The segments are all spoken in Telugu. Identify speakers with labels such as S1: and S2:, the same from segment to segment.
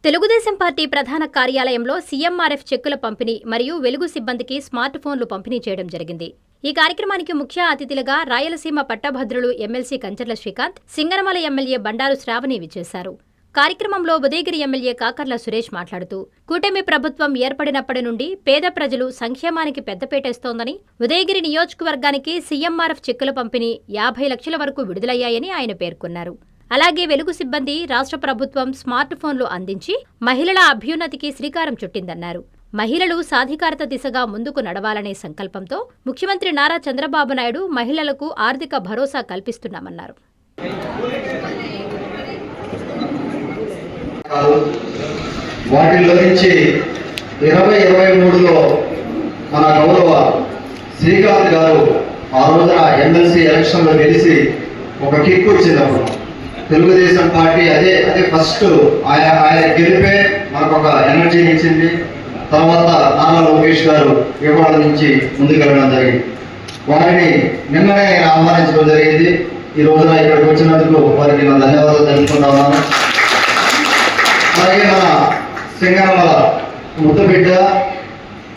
S1: తెలుగుదేశం పార్టీ ప్రధాన కార్యాలయంలో సీఎంఆర్ఎఫ్ చెక్కుల పంపిణీ మరియు వెలుగు సిబ్బందికి స్మార్ట్ ఫోన్లు పంపిణీ చేయడం జరిగింది. ఈ కార్యక్రమానికి ముఖ్య అతిథులుగా రాయలసీమ పట్టభద్రులు ఎమ్మెల్సీ కంచర్ల శ్రీకాంత్, సింగనమల ఎమ్మెల్యే బండారు శ్రావణి విచ్చేశారు. కార్యక్రమంలో ఉదయగిరి ఎమ్మెల్యే కాకర్ల సురేష్ మాట్లాడుతూ, కూటమి ప్రభుత్వం ఏర్పడినప్పటి నుండి పేద ప్రజలు సంక్షేమానికి పెద్దపేటేస్తోందని, ఉదయగిరి నియోజకవర్గానికి సీఎంఆర్ఎఫ్ చెక్కుల పంపిణీ 50 లక్షల వరకు విడుదలయ్యాయని ఆయన పేర్కొన్నారు. అలాగే వెలుగు సిబ్బంది రాష్ట్ర ప్రభుత్వం స్మార్ట్ ఫోన్లు అందించి మహిళల అభ్యున్నతికి శ్రీకారం చుట్టిందన్నారు. మహిళలు సాధికారత దిశగా ముందుకు నడవాలనే సంకల్పంతో ముఖ్యమంత్రి నారా చంద్రబాబు నాయుడు మహిళలకు ఆర్థిక భరోసా కల్పిస్తున్నామన్నారు.
S2: వాటిల్లో నుంచి 2023లో మన గౌరవ శ్రీకాంత్ గారు ఆ రోజున ఎమ్మెల్సీ ఎలక్షన్లో గెలిచి ఒక కిక్ వచ్చినప్పుడు తెలుగుదేశం పార్టీ అదే ఫస్ట్ ఆయన గెలిపే మనకు ఒక ఎనర్జీని ఇచ్చింది. తర్వాత నారా లోకేష్ గారు ఇవాళ నుంచి ముందుకెళ్ళడం జరిగింది. వారిని నిన్ననే ఆయన ఆహ్వానించడం జరిగింది. ఈ రోజున ఇక్కడికి వచ్చినందుకు వారికి నా ధన్యవాదాలు తెలుపుకుంటా ఉన్నాను. అలాగే మన సింగనమల ముద్దుబిడ్డ,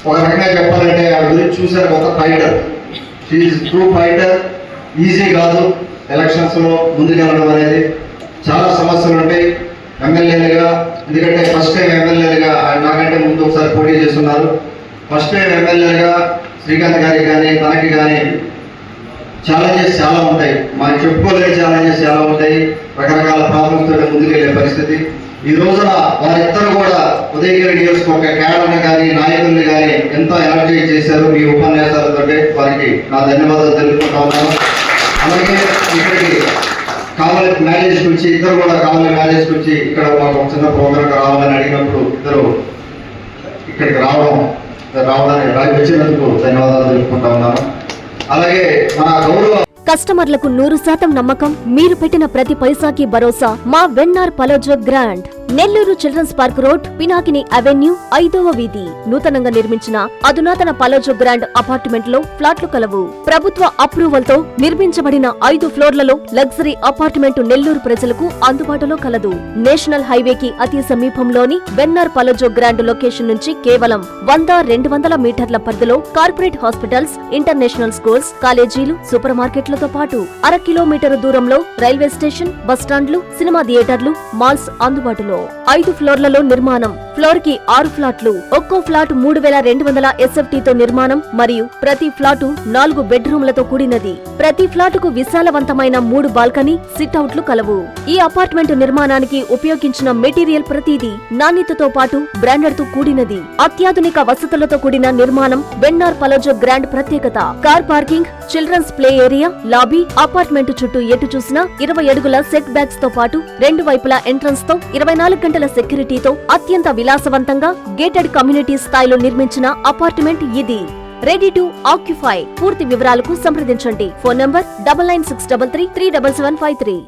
S2: ఒక రకంగా చెప్పాలంటే ఆ గురించి చూసారు, ఒక fighter. She is true fighter. Easy కాదు ఎలక్షన్స్లో ముందుకెళ్ళడం అనేది. చాలా సమస్యలు ఉంటాయి ఎమ్మెల్యేలుగా, ఎందుకంటే ఫస్ట్ టైం ఎమ్మెల్యేలుగా నాకంటే ముందు ఒకసారి పోటీ చేస్తున్నారు. ఫస్ట్ టైం ఎమ్మెల్యేలుగా శ్రీకాంత్ గారికి కానీ తనకి కానీ ఛాలెంజెస్ చాలా ఉంటాయి. మాకు చెప్పుకోలేని ఛాలెంజెస్ చాలా ఉంటాయి. రకరకాల ప్రాబ్లమ్స్ తోటి ముందుకెళ్లే పరిస్థితి. ఈ రోజున వారిద్దరు కూడా ఉదయగిరి నియోజకవర్గ క్యాడర్ని కానీ నాయకుల్ని కానీ ఎంతో ఎనర్జీ చేశారు. మీ ఉపన్యాసాలతో వారికి నా ధన్యవాదాలు తెలుపుకుంటా ఉన్నాను. అలాగే ఇక్కడికి కావాలి మ్యారేజ్ గురించి ఇద్దరు కూడా కావాలి మ్యారేజ్ గురించి ఇక్కడ మాకు చిన్న ప్రోగ్రామ్ రావాలని అడిగినప్పుడు ఇద్దరు ఇక్కడికి రావడానికి వచ్చినందుకు ధన్యవాదాలు తెలుపుకుంటా ఉన్నాను. అలాగే మన గౌరవ
S3: కస్టమర్లకు 100% నమ్మకం, మీరు పెట్టిన ప్రతి పైసాకి భరోసా. మా VNR Palazzo Grand, Nellore Children's Park Road, Pinakini Avenue, 5వ వీధి. నూతనంగా నిర్మించిన అధునాతన పలోజో గ్రాండ్ అపార్ట్మెంట్ లో ఫ్లాట్లు కలవు. ప్రభుత్వ అప్రూవల్ తో నిర్మించబడిన 5 ఫ్లోర్లలో లగ్జరీ అపార్ట్మెంట్ నెల్లూరు ప్రజలకు అందుబాటులో కలదు. నేషనల్ హైవేకి అతి సమీపంలోని వెన్నార్ పలోజో గ్రాండ్ లొకేషన్ నుంచి కేవలం 100-200 మీటర్ల పరిధిలో కార్పొరేట్ హాస్పిటల్స్, ఇంటర్నేషనల్ స్కూల్స్, కాలేజీలు, సూపర్ మార్కెట్లతో పాటు 1/2 కిలోమీటర్ దూరంలో రైల్వే స్టేషన్, బస్టాండ్లు, సినిమా థియేటర్లు, మాల్స్ అందుబాటులో. 5 ఫ్లోర్లలో నిర్మాణం. ఫ్లోర్ కి 6 ఫ్లాట్లు. ఒక్కో ఫ్లాట్ 3200 SFT తో నిర్మాణం మరియు ప్రతి ఫ్లాటు 4 బెడ్రూమ్లతో కూడినది. ప్రతి ఫ్లాటుకు విశాలవంతమైన 3 బాల్కనీ, సిట్అవుట్లు కలవు. ఈ అపార్ట్మెంట్ నిర్మాణానికి ఉపయోగించిన మెటీరియల్ ప్రతిదీ నాణ్యతతో పాటు బ్రాండెడ్ తో కూడినది. అత్యాధునిక వసతులతో కూడిన నిర్మాణం వెన్నార్ పలోజో గ్రాండ్ ప్రత్యేకత. Car parking, children's play area, lobby, apartment చుట్టూ ఎటు చూసినా 20 అడుగుల సెట్ బ్యాక్స్ తో పాటు 2 వైపులా ఎంట్రన్స్ తో 24 గంటల సెక్యూరిటీతో అత్యంత విలాసవంతంగా గేటెడ్ కమ్యూనిటీ స్థాయిలో నిర్మించిన అపార్ట్మెంట్ ఇది. Ready to occupy. పూర్తి వివరాలకు సంప్రదించండి. Phone number 9963337753.